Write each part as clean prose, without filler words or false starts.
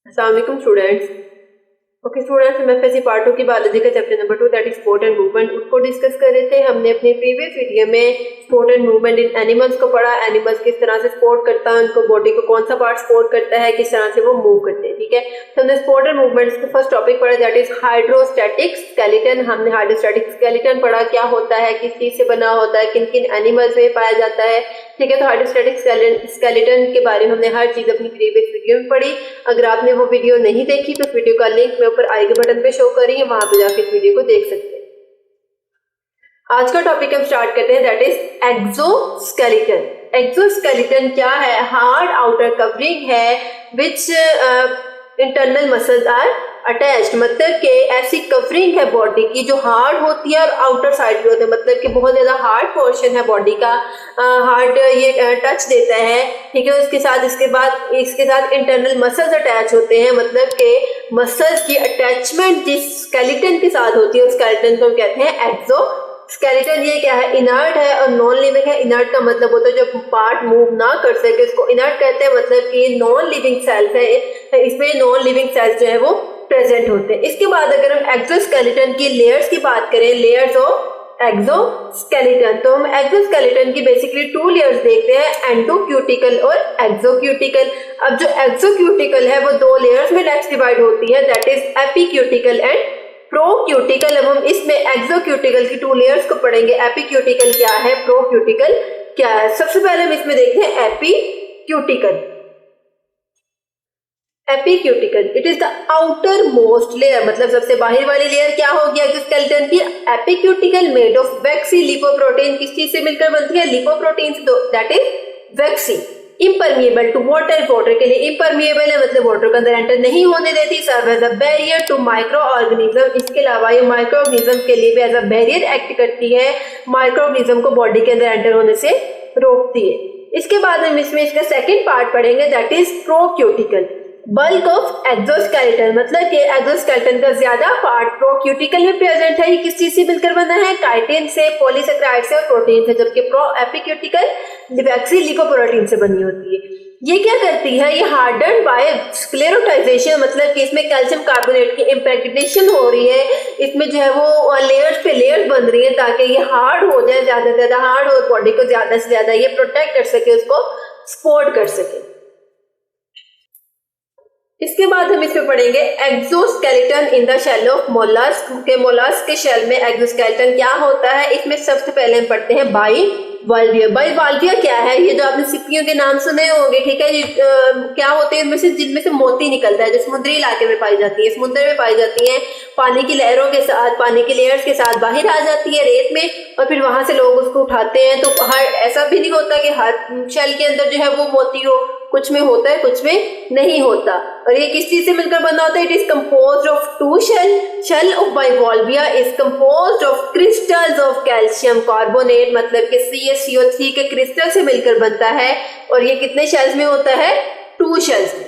अस्सलाम वालेकुम students. Okay students, हम एफएससी पार्ट 2 की बायोलॉजी का chapter number 2 that is sport and movement उसको डिस्कस कर रहे थे। हमने अपनी प्रीवियस वीडियो में sport and movement in animals को पढ़ा। एनिमल्स किस तरह से स्पोर्ट करता है, उनको बॉडी को कौन सा पार्ट सपोर्ट करता है, किस तरह से वो मूव करते हैं। ठीक है, तो हमने स्पोर्ट एंड मूवमेंट का फर्स्ट टॉपिक पढ़ा दैट इज हाइड्रोस्टैटिक स्केलेटन। हमने हाइड्रोस्टैटिक स्केलेटन पढ़ा, क्या होता है, किस चीज से बना होता है, किन किन एनिमल्स में पाया जाता है। ठीक है, तो हाइड्रोस्टैटिक स्केलेटन के बारे में हमने हर चीज अपनी प्रीवियस वीडियो में पढ़ी। अगर आपने वो वीडियो नहीं देखी तो इस वीडियो का लिंक मैं ऊपर आई के बटन पे शो कर रही है, वहां पे जाके इस वीडियो को देख सकते हैं। आज का टॉपिक हम स्टार्ट करते हैं दैट इज एक्सोस्केलेटन। एक्सोस्केलेटन क्या है? हार्ड आउटर कवरिंग है विच इंटरनल मसल्स आर अटैच्ड, मतलब कि ऐसी कवरिंग है बॉडी की जो हार्ड होती है और आउटर साइड पे होती है, मतलब कि बहुत ज्यादा हार्ड पोर्शन है बॉडी का, हार्ड ये टच देता है। ठीक है, उसके साथ इसके साथ इंटरनल मसल्स अटैच होते हैं, मतलब कि मसल्स की अटैचमेंट जिस स्केलेटन के साथ होती है उस स्केलेटन को हम कहते हैं एक्सोस्केलेटन। ये क्या है? इनर्ट है और नॉन लिविंग है। इनर्ट का मतलब होता है जो पार्ट मूव ना कर सके उसको इनर्ट कहते हैं, मतलब कि नॉन लिविंग सेल्स है, इसमें नॉन लिविंग सेल्स जो है वो प्रेजेंट होते हैं। इसके बाद अगर हम एक्सोस्केलेटन की लेयर्स की बात करें, लेयर्स ऑफ एक्सोस्केलेटन, तो हम एक्सोस्केलेटन की बेसिकली 2 लेयर्स देखते हैं, एंडोक्यूटिकल और एक्सोक्यूटिकल। अब जो एक्सोक्यूटिकल है वो 2 लेयर्स में नेक्स्ट डिवाइड होती है दैट इज एपिक्यूटिकल एंड प्रोक्यूटिकल। अब हम इसमें एक्सोक्यूटिकल की 2 लेयर्स को पढ़ेंगे। एपिक्यूटिकल क्या है, प्रोक्यूटिकल क्या है। सबसे पहले हम इसमें देखते हैं epicuticle. Epicuticle it is the outermost layer, मतलब सबसे बाहर वाली लेयर क्या होगी एक्सोस्केलेटन की? Epicuticle made of waxy lipoprotein. किस चीज से मिलकर बनती है? लिपोप्रोटीन से, that is waxy. Impermeable to water, water के लिए इम्परमिएबल है, मतलब वाटर के अंदर एंटर नहीं होने देती। Serve as a barrier to microorganism, इसके अलावा ये माइक्रो ऑर्गेनिज्म के लिए भी एज अ बैरियर एक्ट करती है, माइक्रो ऑर्गेनिज्म को बॉडी के अंदर एंटर होने से रोकती है। इसके बाद हम इसमें इसका सेकेंड पार्ट पढ़ेंगे that is procuticle. Bulk of exoskeleton, मतलब कि एक्सोस्केलेटन का ज्यादा पार्ट प्रोक्यूटिकल में प्रेजेंट है। ये किस चीज से मिलकर बना है? काइटिन से, पॉलीसेकेराइड से और प्रोटीन से, जबकि एपिक्यूटिकल वैक्सी लिपोप्रोटीन से बनी होती है। ये क्या करती है? ये हार्डन बाय स्क्लेरोटाइजेशन, मतलब कि इसमें कैल्शियम कार्बोनेट की इम्प्रेग्नेशन हो रही है, इसमें जो है वो लेयर्स पे लेयर्स बन रही है ताकि ये हार्ड हो जाए, ज्यादा से ज्यादा हार्ड हो, बॉडी को ज्यादा से ज्यादा ये प्रोटेक्ट कर सके, उसको सपोर्ट कर सके। इसके बाद हम इसमें पढ़ेंगे exoskeleton in the shell of mollusc के। मोलस्क के शेल में एक्सोस्केलेटन क्या होता है? इसमें सबसे पहले हम पढ़ते हैं बाइवाल्विया। बाइवाल्विया क्या है? ये जो आपने सिप्पियों के नाम सुने होंगे, ठीक है, ये क्या होते हैं? इनमें से जिनमें से मोती निकलता है, जो समुद्री इलाके में पाई जाती है, समुद्र में पाई जाती है, पानी की लहरों के साथ, पानी की लेयर्स के साथ बाहर आ जाती है रेत में, और फिर वहां से लोग उसको उठाते हैं। तो हर ऐसा भी नहीं होता कि हर शेल के अंदर जो है वो मोती हो, कुछ में होता है कुछ में नहीं होता। और ये किस चीज से मिलकर बना होता है? It is composed of 2 shell of bivalvia is composed of crystals of calcium carbonate, मतलब कि CaCO3 के क्रिस्टल से मिलकर बनता है। और ये कितने शेल्स में होता है? 2 शेल्स में।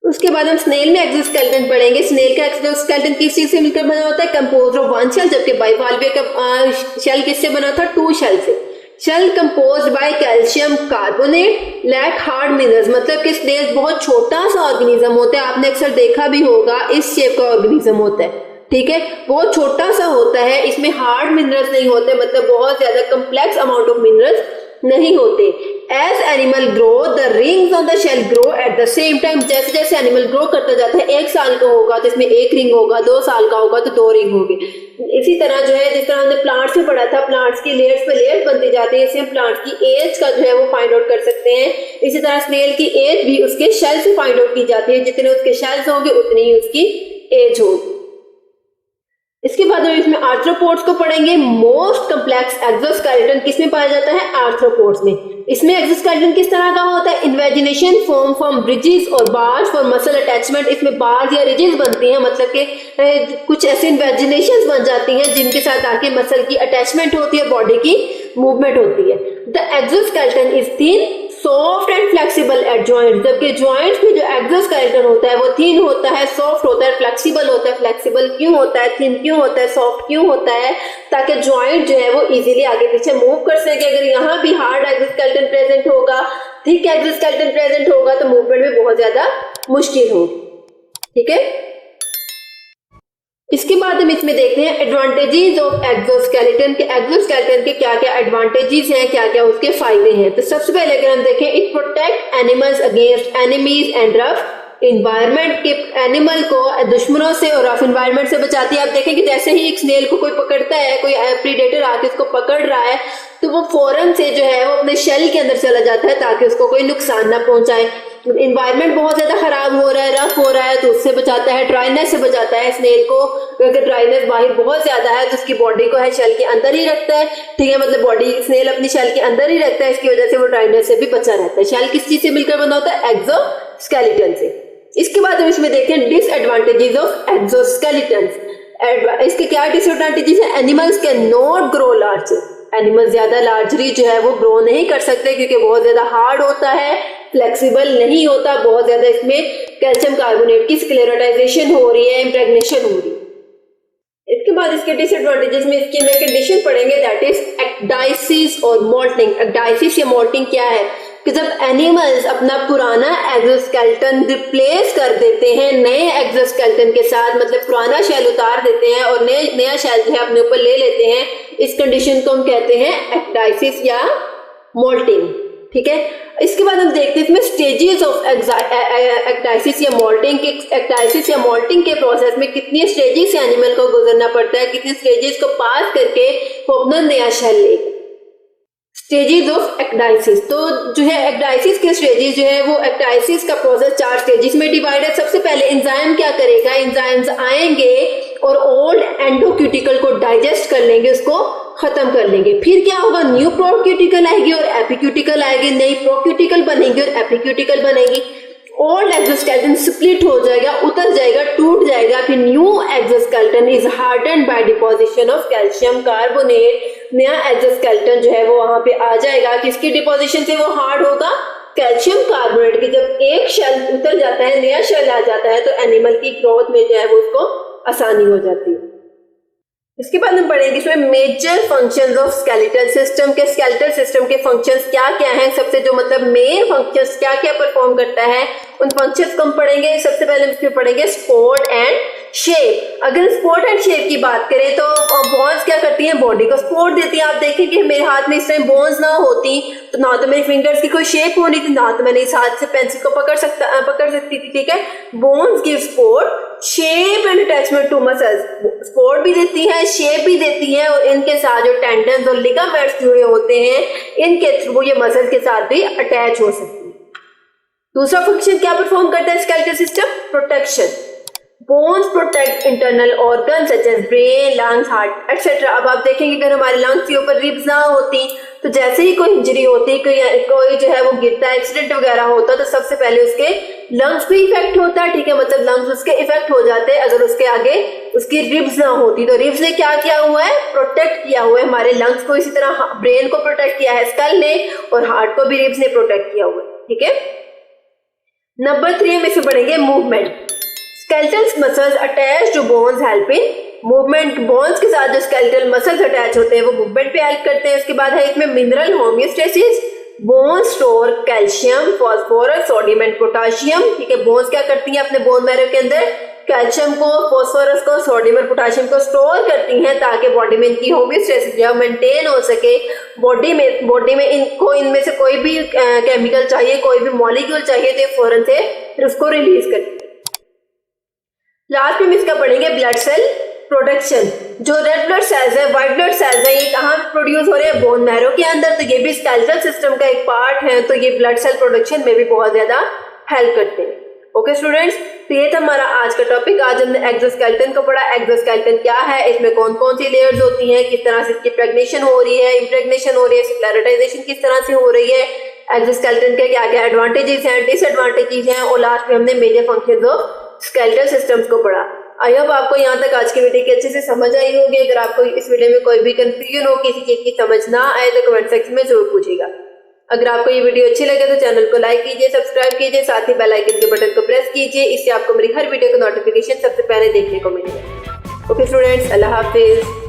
उसके बाद हम स्नेल में एक्सोस्केलेटन पढ़ेंगे। स्नेल का एक्सोस्केलेटन किस चीज से मिलकर बना होता है? कंपोज्ड ऑफ 1 शेल, जबकि बाइवाल्विया का शेल किससे बना था? 2 शेल से। Shell composed by calcium carbonate like hard minerals, मतलब कि स्नेल बहुत छोटा सा ऑर्गेनिज्म होता है, आपने अक्सर देखा भी होगा, इस शेप का ऑर्गेनिज्म होता है। ठीक है, बहुत छोटा सा होता है, इसमें हार्ड मिनरल्स नहीं होते, मतलब बहुत ज्यादा कम्प्लेक्स अमाउंट ऑफ मिनरल्स नहीं होते। As animal grow the rings on the shell grow at the same time, जैसे जैसे एनिमल ग्रो करता जाता है, 1 साल का होगा तो इसमें 1 रिंग होगा, 2 साल का होगा तो 2 रिंग होगी। इसी तरह जो है, जिस तरह हमने प्लांट्स में पढ़ा था, प्लांट्स की लेयर्स पे लेयर्स बनती जाती है, इससे हम प्लांट्स की एज का जो है वो फाइंड आउट कर सकते हैं। इसी तरह स्नेल की एज भी उसके शेल से फाइंड आउट की जाती है, जितने उसके शेल्स होंगे उतनी ही उसकी एज होगी। इसके बाद हम इसमें आर्थ्रोपोड्स को पढ़ेंगे। मोस्ट कम्प्लेक्स एक्सोस्केलेटन किसमें पाया जाता है? आर्थ्रोपोड्स में। इसमें एक्सोस्केलेटन किस तरह का होता है? इन्वेजिनेशन फॉर्म फ्रॉम ब्रिजेस और बार्स फॉर मसल अटैचमेंट, इसमें बार्स या रिजेस बनती हैं, मतलब कि कुछ ऐसे इन्वेजिनेशंस बन जाती हैं जिनके साथ आके मसल की अटैचमेंट होती है, बॉडी की मूवमेंट होती है। The exoskeleton is thin soft and flexible eight joint, जबकि जॉइंट्स में जो एक्सोस्केलेटन होता है वो थिन होता है, सॉफ्ट होता है, फ्लेक्सिबल होता है। फ्लेक्सिबल क्यों होता है? थिन क्यों होता है? सॉफ्ट क्यों होता है? ताकि जॉइंट जो है वो इजीली आगे पीछे मूव कर सके। अगर यहाँ भी हार्ड एक्सोस्केलेटन प्रेजेंट होगा, थिक एक्सोस्केलेटन प्रेजेंट होगा तो मूवमेंट भी बहुत ज्यादा मुश्किल होगी। ठीक है, इसके बाद हम इसमें देखते हैं एडवांटेजेस ऑफ एक्सोस्केलेटन के। एक्सोस्केलेटन के क्या क्या एडवांटेजेस हैं, क्या क्या उसके फायदे हैं। तो सबसे पहले अगर हम देखें, it protect animals against enemies and rough environment, के एनिमल को दुश्मनों से और रफ इन्वायरमेंट से बचाती है। आप देखें कि जैसे ही एक स्नेल को कोई पकड़ता है, कोई प्रीडेटर आके उसको पकड़ रहा है, तो वो फौरन से जो है वो अपने शेल के अंदर चला जाता है ताकि उसको कोई नुकसान ना पहुंचाए। इन्वायरमेंट बहुत ज्यादा खराब हो रहा है, रफ हो रहा है, तो उससे बचाता है। ड्राइनेस से बचाता है स्नेल को, अगर ड्राइनेस बाहर बहुत ज्यादा है तो उसकी बॉडी को है शेल के अंदर ही रखता है। ठीक है, मतलब बॉडी स्नेल अपनी शेल के अंदर ही रखता है, इसकी वजह से वो ड्राइनेस से भी बचा रहता है। शेल किस चीज से मिलकर बना होता है? एक्सोस्केलेटन से। इसके बाद हम इसमें देखते हैं डिसएडवांटेजेस ऑफ एक्सोस्केलेटन। इसके क्या डिसएडवांटेजेस है? Animals can not grow large, animal ज्यादा लार्जली जो है वो ग्रो नहीं कर सकते क्योंकि बहुत ज्यादा हार्ड होता है, फ्लेक्सिबल नहीं होता, बहुत ज्यादा इसमें कैल्शियम कार्बोनेट की स्क्लेरोटाइजेशन हो रही है, इम्प्रेग्नेशन हो रही है। इसके बाद इसके डिसएडवांटेजेस में इसकी में कंडीशन पढ़ेंगे, दैट इज एक्डाइसिस और मोल्टिंग। एक्डाइसिस या मोल्टिंग क्या है कि जब एनिमल्स अपना पुराना एक्सोस्केलेटन रिप्लेस कर देते हैं नए एक्सोस्केलेटन के साथ, मतलब पुराना शेल उतार देते हैं और नया शेल जो है अपने ऊपर ले लेते हैं, इस कंडीशन को हम कहते हैं एक्डाइसिस या मोल्टिंग। ठीक है, इसके बाद हम देखते हैं इसमें स्टेजेस ऑफ एक्टाइसिस या मोल्टिंग के। एक्टाइसिस या मोल्टिंग के प्रोसेस में कितनी स्टेजेस से एनिमल को गुजरना पड़ता है, कितनी स्टेजेस को पास करके वो अपना नया शेल लेगा। स्टेजेस ऑफ एक्टाइसिस, तो जो है एक्टाइसिस के स्टेजेस जो है वो एक्टाइसिस का प्रोसेस 4 स्टेजेस में डिवाइड है। सबसे पहले एंजाइम क्या करेगा, एंजाइम्स आएंगे और ओल्ड एंडोक्यूटिकल को डाइजेस्ट कर लेंगे, उसको खत्म कर लेंगे। फिर क्या होगा, न्यू प्रोक्यूटिकल आएगी और एपिक्यूटिकल आएगी, नई प्रोक्यूटिकल बनेगी और एपिक्यूटिकल बनेगी। ओल्ड एक्सोस्केलेटन स्प्लिट हो जाएगा, उतर जाएगा, टूट जाएगा। फिर new exoskeleton is hardened by deposition of calcium carbonate. नया एक्सोस्केलेटन जो है वो वहां पे आ जाएगा, किसकी डिपोजिशन से वो हार्ड होगा? कैल्शियम कार्बोनेट की। जब एक शेल उतर जाता है, नया शेल आ जाता है, तो एनिमल की ग्रोथ में जो है वो उसको आसानी हो जाती है। इसके बाद हम पढ़ेंगे इसमें major functions of skeletal system के। स्केलेटल सिस्टम के फंक्शंस क्या क्या हैं, सबसे जो मतलब मेन फंक्शंस क्या क्या परफॉर्म करता है, उन फंक्शंस को हम पढ़ेंगे। सबसे पहले हम इसमें पढ़ेंगे सपोर्ट एंड शेप। अगर सपोर्ट एंड शेप की बात करें तो बोन्स क्या करती हैं, बॉडी को सपोर्ट देती हैं। आप देखेंगे मेरे हाथ में इस टाइम बोन्स ना होती तो ना तो मेरे फिंगर्स की कोई शेप होनी थी, ना तो मैंने इस हाथ से पेंसिल को पकड़ सकती थी। ठीक है, bones give support, shape and attachment to muscles. Support भी देती है, शेप भी देती है, और इनके साथ जो टेंडन्स और लिगामेंट्स जुड़े होते हैं, इनके थ्रू ये मसल के साथ भी अटैच हो सकती है। दूसरा फंक्शन क्या परफॉर्म करता है skeletal system? Protection. Bones protect internal organ such as brain, lungs, heart etcetera. अब आप देखेंगे अगर हमारे लंग्स के ऊपर रिब्स ना होती तो जैसे ही कोई इंजरी होती, कोई जो है वो गिरता है, एक्सीडेंट वगैरह होता, तो सबसे पहले उसके लंग्स पे इफेक्ट होता है। ठीक है, मतलब लंग्स उसके इफेक्ट हो जाते हैं अगर उसके आगे उसकी रिब्स ना होती। तो रिब्स ने क्या किया हुआ है? प्रोटेक्ट किया हुआ है हमारे लंग्स को। इसी तरह ब्रेन को प्रोटेक्ट किया है स्कल ने, और हार्ट को भी रिब्स ने प्रोटेक्ट किया हुआ है। ठीक है, नंबर 3 हम इसमें पढ़ेंगे movement. Skeletal muscles attach to bones help in movement. Bones के साथ जो स्केलेटल मसल्स अटैच होते हैं वो मूवमेंट पे हेल्प करते हैं। इसके बाद है इसमें mineral homeostasis. Bones store calcium, phosphorus, sodium and potassium. ठीक है, बोन्स क्या करती हैं अपने बोन मैरो के अंदर? कैल्शियम को, फास्फोरस को, सोडियम और पोटाशियम को स्टोर करती हैं ताकि बॉडी में इनकी होमियोस्टेसिस जो मेंटेन हो सके। बॉडी में इनमें से कोई भी केमिकल चाहिए, कोई भी मॉलिक्यूल चाहिए तो फौरन से फिर उसको रिलीज करती है। लास्ट में इसका पढ़ेंगे ब्लड सेल प्रोडक्शन। जो रेड ब्लड सेल्स है, व्हाइट ब्लड सेल्स है, ये कहाँ प्रोड्यूस हो रहे हैं? बोन मैरो के अंदर। तो ये भी स्केलेटल सिस्टम का एक पार्ट है, तो ये ब्लड सेल प्रोडक्शन में भी बहुत ज्यादा हेल्प करते हैं। ओके स्टूडेंट्स, तो ये था हमारा आज का टॉपिक। आज हमने एक्सोस्केलेटन को पढ़ा। एक्सोस्केलेटन क्या है, इसमें कौन कौन सी लेयर्स होती हैं, किस तरह से इसकी प्रेगनेशन हो रही है, इम्प्रेग्नेशन हो रही है, स्क्लेरोटाइजेशन किस तरह से हो रही है, एक्सोस्केलेटन के क्या क्या एडवांटेजेस हैं, डिसएडवांटेजेस हैं, और लास्ट में हमने major functions of skeletal systems को पढ़ा। आई होप आपको यहाँ तक आज की वीडियो की अच्छे से समझ आई होगी। अगर आपको इस वीडियो में कोई भी कंफ्यूजन हो, किसी चीज की समझ ना आए तो कमेंट सेक्शन में जरूर पूछिएगा। अगर आपको ये वीडियो अच्छी लगे तो चैनल को लाइक कीजिए, सब्सक्राइब कीजिए, साथ ही बेल आइकन के बटन को प्रेस कीजिए। इससे आपको मेरी हर वीडियो का नोटिफिकेशन सबसे पहले देखने को मिलेगा। ओके स्टूडेंट्स, अल्लाह हाफिज।